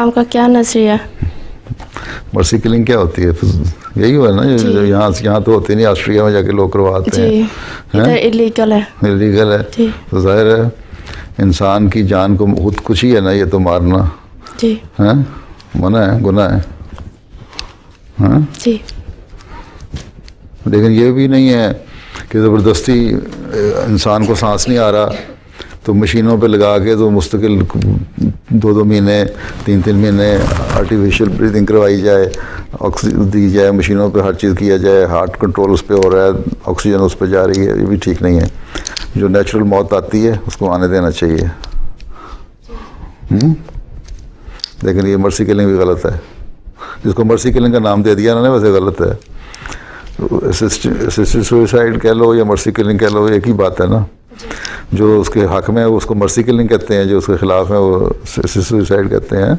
आपका क्या नजरिया? मर्सी किलिंग क्या होती है? यही हुआ ना, यहाँ तो होती नहीं, ऑस्ट्रिया में जाके लोग करवाते हैं। इधर इलीगल है। इलीगल है तो जाहिर है इंसान की जान को खुदकुशी है ना, ये तो मारना है, मना है, गुनाह है। हाँ जी। लेकिन ये भी नहीं है कि ज़बरदस्ती इंसान को सांस नहीं आ रहा तो मशीनों पे लगा के तो मुस्तकिल 2-2 महीने 3-3 महीने आर्टिफिशियल ब्रीदिंग करवाई जाए, ऑक्सीजन दी जाए, मशीनों पे हर चीज़ किया जाए, हार्ट कंट्रोल उस पर हो रहा है, ऑक्सीजन उस पर जा रही है, ये भी ठीक नहीं है। जो नेचुरल मौत आती है उसको आने देना चाहिए। लेकिन ये मर्सी किलिंग भी गलत है। जिसको मर्सी किलिंग का नाम दे दिया ना, वैसे गलत है। असिस्टेड सुसाइड कह लो या मर्सी किलिंग कह लो, एक ही बात है ना। जो उसके हक में है वो उसको मर्सी किलिंग कहते हैं, जो उसके खिलाफ है वो असिस्टेड सुसाइड कहते हैं।